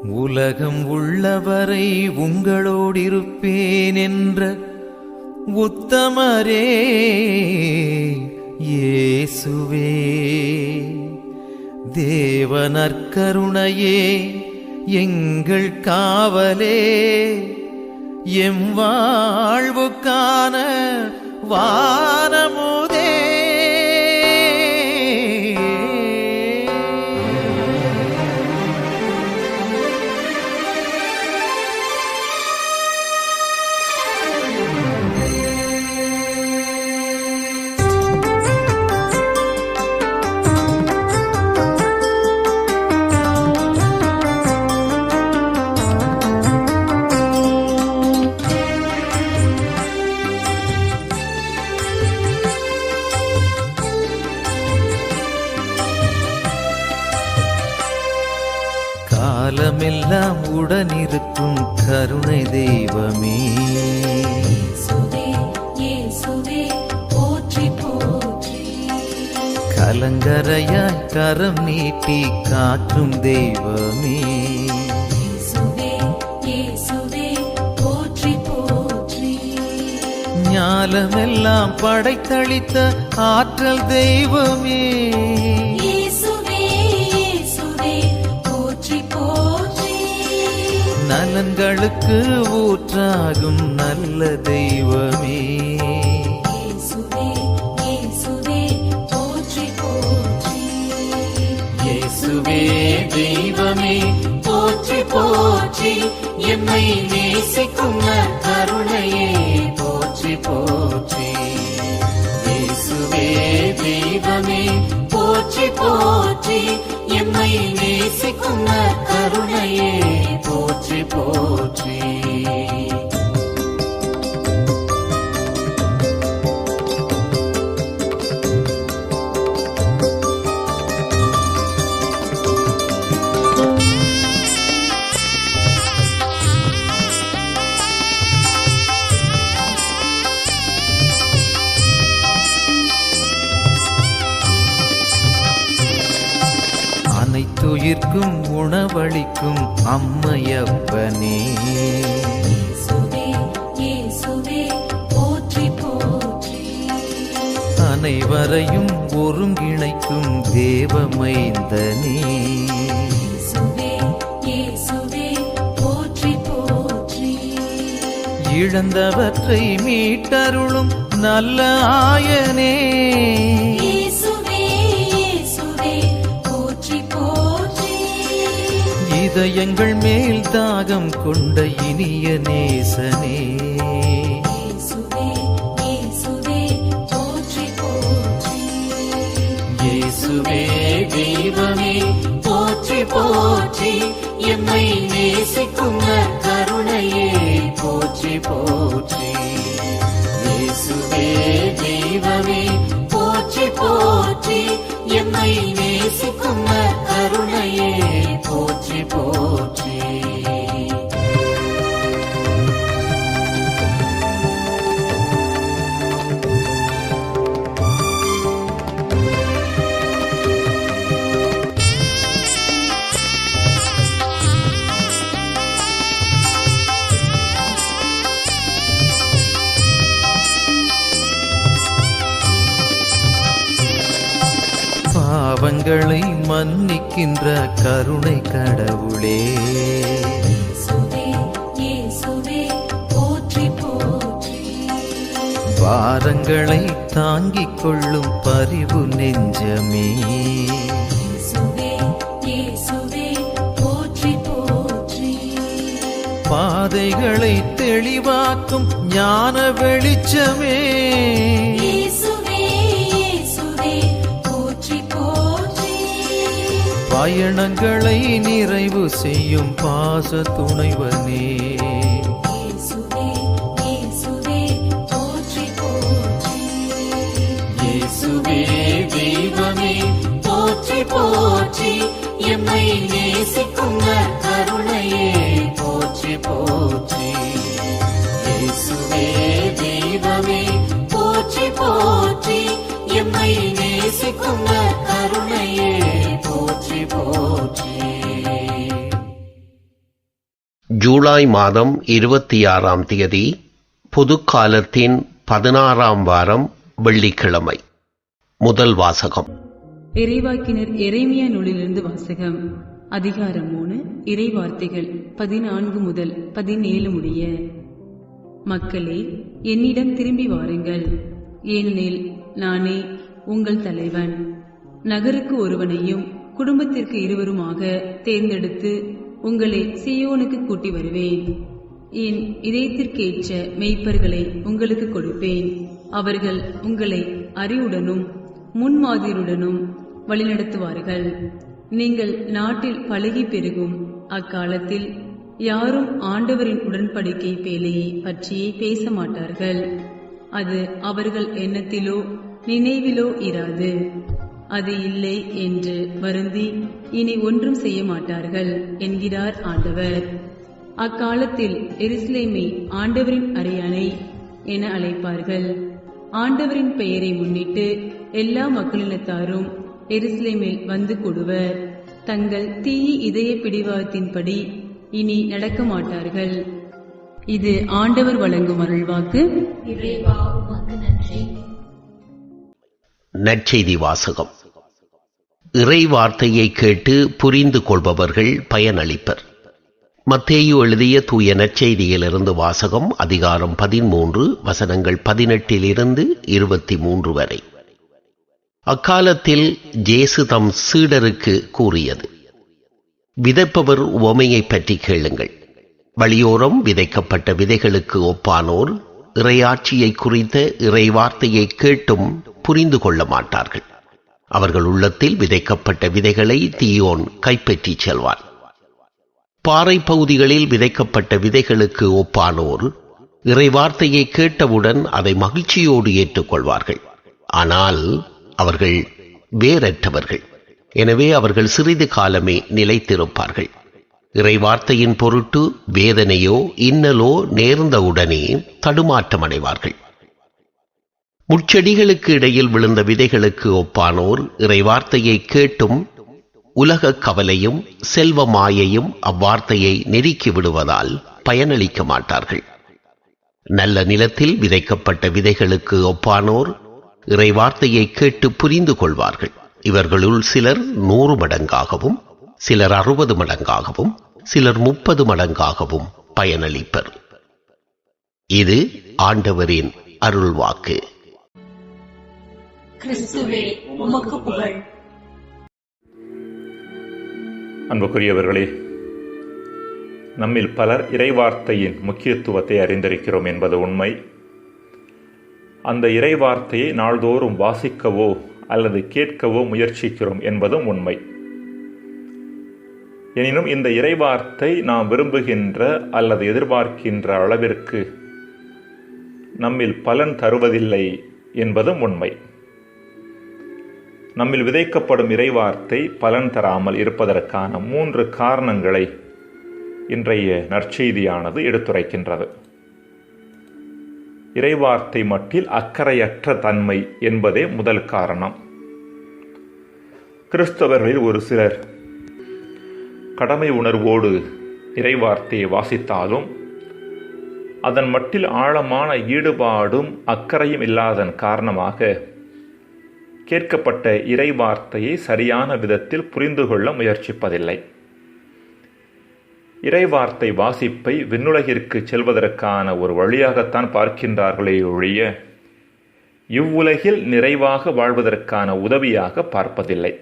உலகம் உள்ளவரை உங்களோடிருப்பேன் என்ற உத்தமரே இயேசுவே, தேவனற்கருணையே எங்கள் காவலே, எம் வாழ்வுக்கான வானமுதே. காலமெல்லாம் உடனிருக்கும் கருணை தெய்வமே, கலங்கரையாய் கரம் நீட்டி காற்றும் தெய்வமே, ஞாலமெல்லாம் படைத்தளித்த ஆற்றல் தெய்வமே, நலன்களுக்கு ஊற்றாகும் நல்ல தெய்வமே, இயேசுவே தெய்வமே போற்றி போற்றி, எம்மை நேசிக்கும் கருணையே போற்றி போற்றி. இயேசுவே தெய்வமே போற்றி போற்றி, எம்மை நேசிக்கும் கருணையே போற்றி போற்றி. அனைத்துயிர்க்கும் உணவளிக்கும் அம்மையப்பனே, அனைவரையும் ஒருங்கிணைக்கும் தேவமைந்தனே, இழந்தவற்றை மீட்டருளும் நல்ல ஆயனே, இதயங்கள் மேல் தாகம் கொண்ட இனிய நேசனே, இயேசுவே தெய்வமே போற்றி போற்றி, எம்மை நேசிக்கும் கருணையே போற்றி போற்றி. இயேசுவே தெய்வமே போற்றி போற்றி, எம்மை நேசிக்கும் கருணையே போற்றி போற்றி. பாவங்களை மன்னிக்கின்ற கருணை கடவுளே, பாரங்களை தாங்கிக் கொள்ளும் பரிவு நெஞ்சமே, பாதைகளை தெளிவாக்கும் ஞான வெளிச்சமே, பயணங்களை நிறைவு செய்யும் பாச துணைவனே, இயேசுவே தெய்வமே போற்றி போற்றி, எம்மை நேசிக்கும் கருணையே போற்றி போற்றி. இயேசுவே தெய்வமே போற்றி போற்றி, எம்மை நேசிக்கும் கருணையே போற்றி போற்றி. ஜூலை மாதம் 26ஆம் தேதி பொதுக்காலத்தின் 16ஆம் வாரம் வெள்ளிக்கிழமை. முதல் வாசகம். இறைவாக்கினர் எரேமியா நூலிலிருந்து வாசகம். அதிகாரம் 3, இறைவார்த்தைகள் 14 முதல் 17 முடிய. மக்களே, என்னிடம் திரும்பி வாருங்கள், ஏனெனில் நானே உங்கள் தலைவன். நகருக்கு ஒருவனையும் குடும்பத்திற்கு இருவருமாக தேர்ந்தெடுத்து உங்களை சீயோனுக்கு கூட்டி வருவேன். என் இதயத்திற்கேற்ற மெய்ப்பர்களை உங்களுக்கு கொடுப்பேன். அவர்கள் உங்களை அறிவுடனும் முன்மாதிரியுடனும் வழிநடத்துவார்கள். நீங்கள் நாட்டில் பழகி பெருகும் அக்காலத்தில் யாரும் ஆண்டவரின் உடன்படிக்கை பேழையை பற்றியே பேச மாட்டார்கள். அது அவர்கள் எண்ணத்திலோ நினைவிலோ இராது. அது இல்லை என்று வருந்தி இனி ஒன்றும் செய்ய மாட்டார்கள் என்கிறார் ஆண்டவர். அக்காலத்தில் எருசலேமை ஆண்டவரின் அரியணை என அழைப்பார்கள். ஆண்டவரின் பெயரை முன்னிட்டு எல்லா மக்களினத்தாரும் எருசலேமில் வந்து கூடுவர். தங்கள் தீய இதய பிடிவாதத்தின்படி இனி நடக்க மாட்டார்கள். இது ஆண்டவர் வழங்கும் அருள்வாக்கு. நற்செய்தி வாசகம். இறை வார்த்தையை கேட்டு புரிந்து கொள்பவர்கள் பயனளிப்பர். மத்தேயு எழுதிய தூய நற்செய்தியிலிருந்து வாசகம். அதிகாரம் 13, வசனங்கள் 18 23 வரை. அக்காலத்தில் இயேசு தம் சீடருக்கு கூறியது: விதைப்பவர் உவமையை பற்றி கேளுங்கள். வழியோரம் விதைக்கப்பட்ட விதைகளுக்கு ஒப்பானோர் இறையாட்சியை குறித்த இறை வார்த்தையை கேட்டும் புரிந்து கொள்ள மாட்டார்கள். அவர்கள் உள்ளத்தில் விதைக்கப்பட்ட விதைகளை தீயோன் கைப்பற்றி செல்வான். பாறை பகுதிகளில் விதைக்கப்பட்ட விதைகளுக்கு ஒப்பானோர் இறை வார்த்தையை கேட்டவுடன் அதை மகிழ்ச்சியோடு ஏற்றுக்கொள்வார்கள். ஆனால் அவர்கள் வேரற்றவர்கள். எனவே அவர்கள் சிறிது காலமே நிலைத்திருப்பார்கள். இறை வார்த்தையின் பொருட்டு வேதனையோ இன்னலோ நேர்ந்தவுடனே தடுமாற்றமடைவார்கள். முட்செடிகளுக்கு இடையில் விழுந்த விதைகளுக்கு ஒப்பானோர் இறை வார்த்தையை கேட்டும் உலக கவலையும் செல்வ மாயையும் அவ்வார்த்தையை நெருக்கி விடுவதால் பயனளிக்க மாட்டார்கள். நல்ல நிலத்தில் விதைக்கப்பட்ட விதைகளுக்கு ஒப்பானோர் இறை வார்த்தையை கேட்டு புரிந்து கொள்வார்கள். இவர்களுள் சிலர் 100 மடங்காகவும், சிலர் 60 மடங்காகவும், சிலர் 30 மடங்காகவும் பயனளிப்பர். இது ஆண்டவரின் அருள்வாக்கு. கிறிஸ்துவே, உமக்கு புகழ். அன்புக்குரியவர்களே, நம்மில் பலர் இறைவார்த்தையின் முக்கியத்துவத்தை அறிந்திருக்கிறோம் என்பது உண்மை. அந்த இறைவார்த்தையை நாள்தோறும் வாசிக்கவோ அல்லது கேட்கவோ முயற்சிக்கிறோம் என்பதும் உண்மை. எனினும் இந்த இறைவார்த்தை நாம் விரும்புகின்ற அல்லது எதிர்பார்க்கின்ற அளவிற்கு நம்மில் பலன் தருவதில்லை என்பதும் உண்மை. நம்மில் விதைக்கப்படும் இறைவார்த்தை பலன் தராமல் இருப்பதற்கான 3 காரணங்களை இன்றைய நற்செய்தியானது எடுத்துரைக்கின்றது. இறைவார்த்தை மட்டில் அக்கறையற்ற தன்மை என்பதே முதல் காரணம். கிறிஸ்தவர்களில் ஒரு சிலர் கடமை உணர்வோடு இறைவார்த்தையை வாசித்தாலும் அதன் மட்டில் ஆழமான ஈடுபாடும் அக்கறையும் இல்லாததன் காரணமாக கேட்கப்பட்ட இறைவார்த்தையை சரியான விதத்தில் புரிந்து கொள்ள முயற்சிப்பதில்லை. இறைவார்த்தை வாசிப்பை விண்ணுலகிற்கு செல்வதற்கான ஒரு வழியாகத்தான் பார்க்கின்றார்களே ஒழிய இவ்வுலகில் நிறைவாக வாழ்வதற்கான உதவியாக பார்ப்பதில்லை.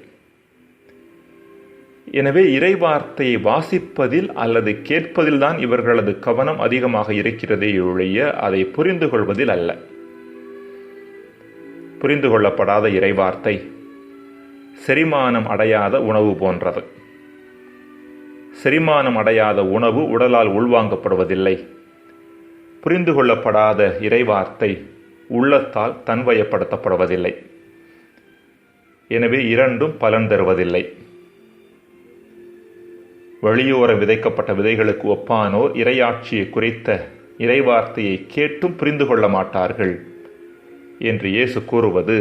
எனவே இறைவார்த்தையை வாசிப்பதில் அல்லது கேட்பதில்தான் இவர்களது கவனம் அதிகமாக இருக்கிறதே ஒழிய அதை புரிந்து கொள்வதில் அல்ல. புரிந்து கொள்ளப்படாத இறைவார்த்தை செரிமானம் அடையாத உணவு போன்றது. செரிமானம் அடையாத உணவு உடலால் உள்வாங்கப்படுவதில்லை. புரிந்து கொள்ளப்படாத இறைவார்த்தை உள்ளத்தால் தன்வயப்படுத்தப்படுவதில்லை. எனவே இரண்டும் பலன் தருவதில்லை. வெளியோர விதைக்கப்பட்ட விதைகளுக்கு ஒப்பானோர் இறையாட்சியை குறித்த இறைவார்த்தையை கேட்டும் புரிந்து கொள்ள மாட்டார்கள் என்று இயேசு கூறுவது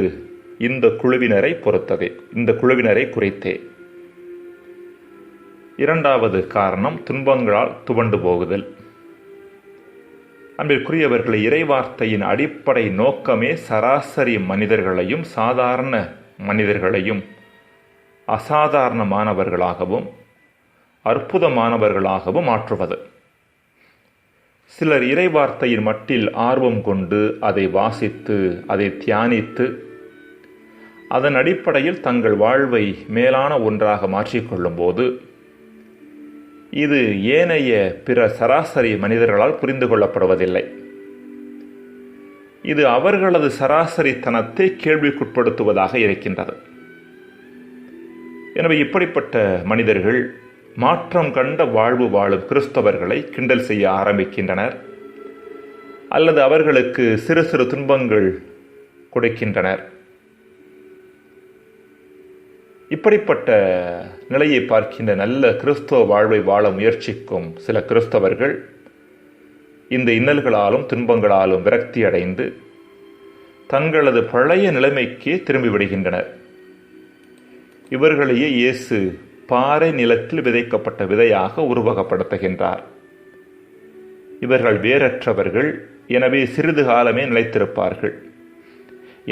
இந்த குழுவினரை பொறுத்ததே, இந்த குழுவினரை குறித்தே. இரண்டாவது காரணம் துன்பங்களால் துவண்டு போகுதல். அன்பிற்குரியவர்களை, இறைவார்த்தையின் அடிப்படை நோக்கமே சராசரி மனிதர்களையும் சாதாரண மனிதர்களையும் அசாதாரணமானவர்களாகவும் அற்புதமானவர்களாகவும் மாற்றுவது. சிலர் இறைவார்த்தையின் மட்டில் ஆர்வம் கொண்டு அதை வாசித்து அதை தியானித்து அதன் அடிப்படையில் தங்கள் வாழ்வை மேலான ஒன்றாக மாற்றிக்கொள்ளும் போது இது ஏனைய பிற சராசரி மனிதர்களால் புரிந்து கொள்ளப்படுவதில்லை. இது அவர்களது சராசரித்தனத்தை கேள்விக்குட்படுத்துவதாக இருக்கின்றது. எனவே இப்படிப்பட்ட மனிதர்கள் மாற்றம் கண்ட வாழ்வு வாழும் கிறிஸ்தவர்களை கிண்டல் செய்ய ஆரம்பிக்கின்றனர், அல்லது அவர்களுக்கு சிறு சிறு துன்பங்கள் கொடுக்கின்றனர். இப்படிப்பட்ட நிலையை பார்க்கின்ற நல்ல கிறிஸ்தவ வாழ்வை வாழ முயற்சிக்கும் சில கிறிஸ்தவர்கள் இந்த இன்னல்களாலும் துன்பங்களாலும் விரக்தி அடைந்து தங்களது பழைய நிலைமைக்கே திரும்பி விடுகின்றனர். இவர்களையே இயேசு பாறை நிலத்தில் விதைக்கப்பட்ட விதையாக உருவகப்படுத்துகின்றார். இவர்கள் வேரற்றவர்கள், எனவே சிறிது காலமே நிலைத்திருப்பார்கள்.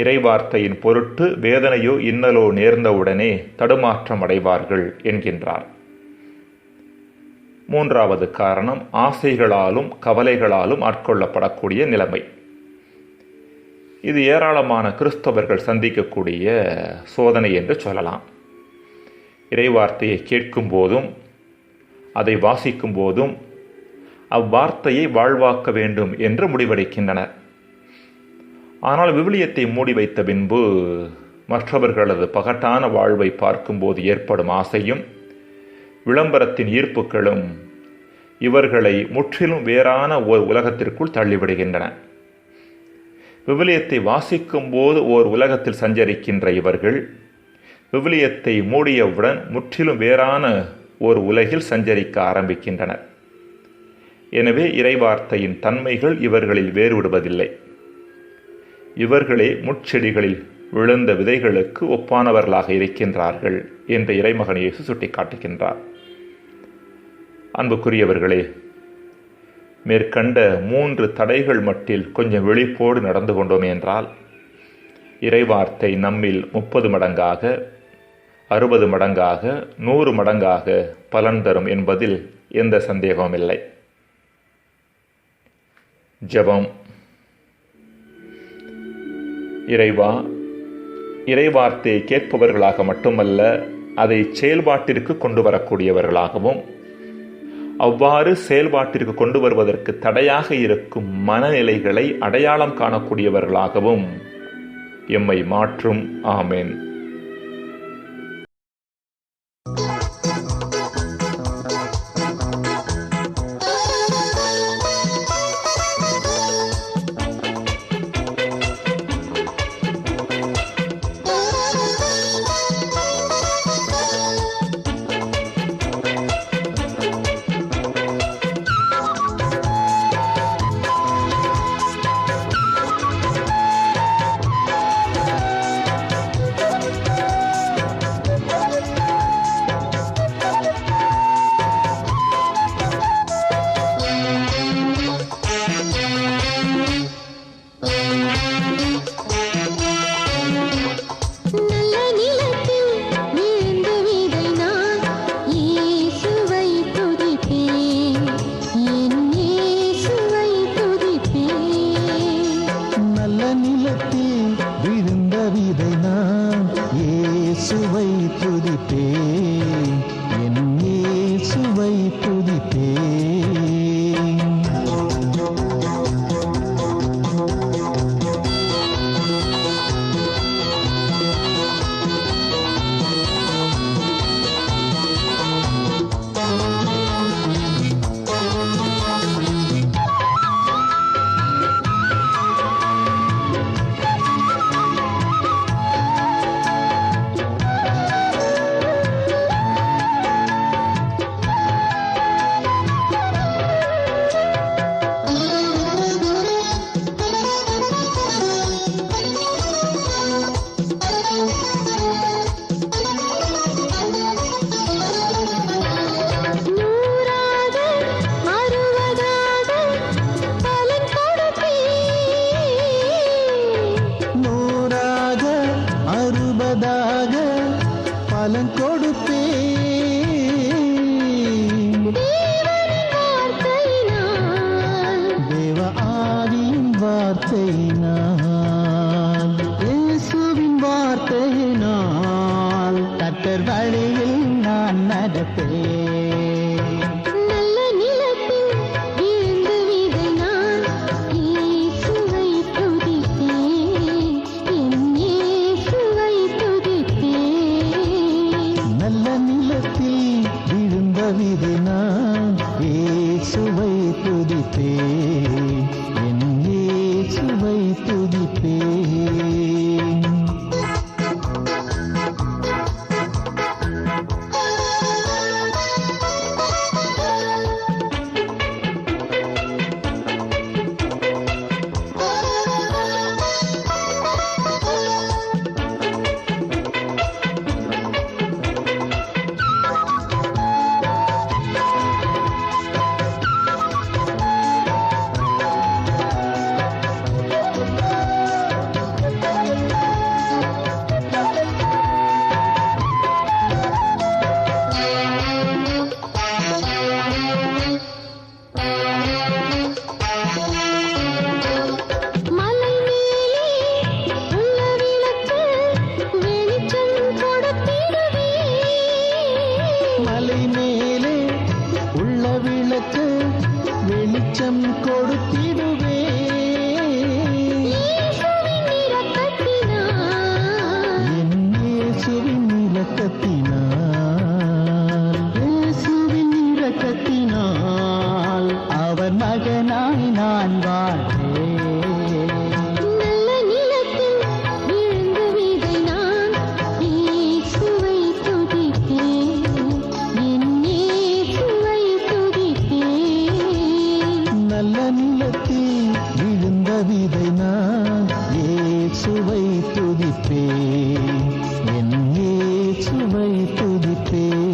இறைவார்த்தையின் பொருட்டு வேதனையோ இன்னலோ நேர்ந்தவுடனே தடுமாற்றம் அடைவார்கள் என்கின்றார். மூன்றாவது காரணம் ஆசைகளாலும் கவலைகளாலும் ஆட்கொள்ளப்படக்கூடிய நிலைமை. இது ஏராளமான கிறிஸ்தவர்கள் சந்திக்கக்கூடிய சோதனை என்று சொல்லலாம். இறைவார்த்தையை கேட்கும் போதும் அதை வாசிக்கும் போதும் அவ்வார்த்தையை வாழ்வாக்க வேண்டும் என்று முடிவெடுக்கின்றனர். ஆனால் விவிலியத்தை மூடி வைத்த பின்பு மற்றவர்களது பகட்டான வாழ்வை பார்க்கும்போது ஏற்படும் ஆசையும் விளம்பரத்தின் ஈர்ப்புகளும் இவர்களை முற்றிலும் வேறான ஓர் உலகத்திற்குள் தள்ளிவிடுகின்றன. விவிலியத்தை வாசிக்கும் போது ஓர் உலகத்தில் சஞ்சரிக்கின்ற இவர்கள் விவிலியத்தை மூடியவுடன் முற்றிலும் வேறான ஒரு உலகில் சஞ்சரிக்க ஆரம்பிக்கின்றனர். எனவே இறைவார்த்தையின் தன்மைகள் இவர்களில் வேறுவிடுவதில்லை. இவர்களே முட்செடிகளில் விழுந்த விதைகளுக்கு ஒப்பானவர்களாக இருக்கின்றார்கள் என்று இறைமகன் இயேசு சுட்டிக்காட்டுகின்றார். அன்புக்குரியவர்களே, மேற்கண்ட 3 தடைகள் மட்டில் கொஞ்சம் விழிப்போடு நடந்து கொண்டோம் என்றால் இறைவார்த்தை நம்மில் 30 மடங்காக 60 மடங்காக 100 மடங்காக பலன் தரும் என்பதில் எந்த சந்தேகமும் இல்லை. ஜெபம். இறைவா, இறைவார்த்தையை கேட்பவர்களாக மட்டுமல்ல, அதை செயல்பாட்டிற்கு கொண்டு வரக்கூடியவர்களாகவும் அவ்வாறு செயல்பாட்டிற்கு கொண்டு வருவதற்கு தடையாக இருக்கும் மனநிலைகளை அடையாளம் காணக்கூடியவர்களாகவும் எம்மை மாற்றும். ஆமென். விதையாக பலன் கொடுப்பேன். தேவ ஆவியின் வார்த்தையினால், இயேசுவின் வார்த்தையினால் கர்த்தர் வழியில் நான் நடப்பேன். நல்ல நிலத்தில் விழுந்த விதை நான் இயேசுவை துதித்தேன், என் இயேசுவை துதித்தேன். நல்ல நிலத்தில் விழுந்த விதை நான் இயேசுவை துதிப்பேன், என் இயேசுவை துதிப்பேன். மலை மேலே உள்ள விளக்கு வெளிச்சம் கொடுத்திடுவேன். மலை மேலே உள்ள விளக்கு வெளிச்சம் கொடுத்திடுவேன். இயேசுவின் இரக்கத்தினால், என் இயேசுவின் இரக்கத்தினால், இயேசுவின் இரக்கத்தினால் அவர் மகனாய் நான் வாழ்வேன். நல்ல நிலத்தில் விழுந்த விதை நான் இயேசுவை துதித்தேன், என் இயேசுவை துதித்தேன். நல்ல நிலத்தில் விழுந்த விதை நான் இயேசுவை துதிப்பேன், என் இயேசுவை துதிப்பேன்.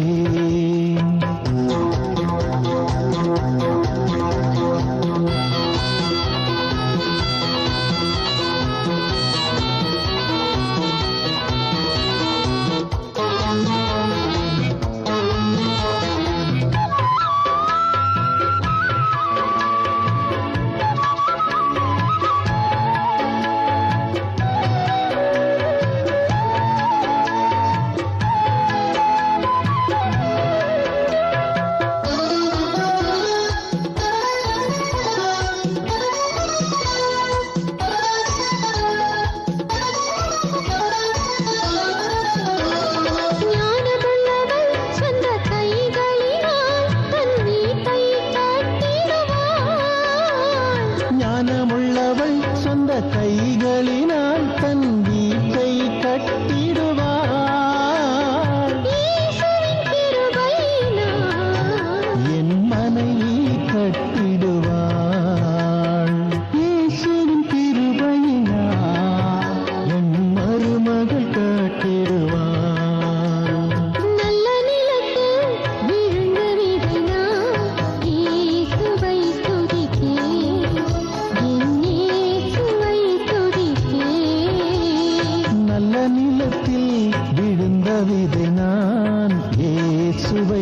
ஞானமுள்ளவள் சொந்த கைகளினால் தன் வீட்டை கட்டிடுவாள். ஞானமுள்ளவள் சொந்த கைகளினால் தன் வீட்டை கட்டிடுவாள். இயேசுவின் கிருபையினால் என் மனைவி கட்டிடுவாள். இயேசுவின் கிருபையினால் என் மருமகள் கட்டிடுவாள். நல்ல நிலத்தில் விழுந்த விதை நான் இயேசுவை துதித்தேன், என் இயேசுவை துதித்தேன். நல்ல நிலத்தில் விழுந்த விதை நான் இயேசுவை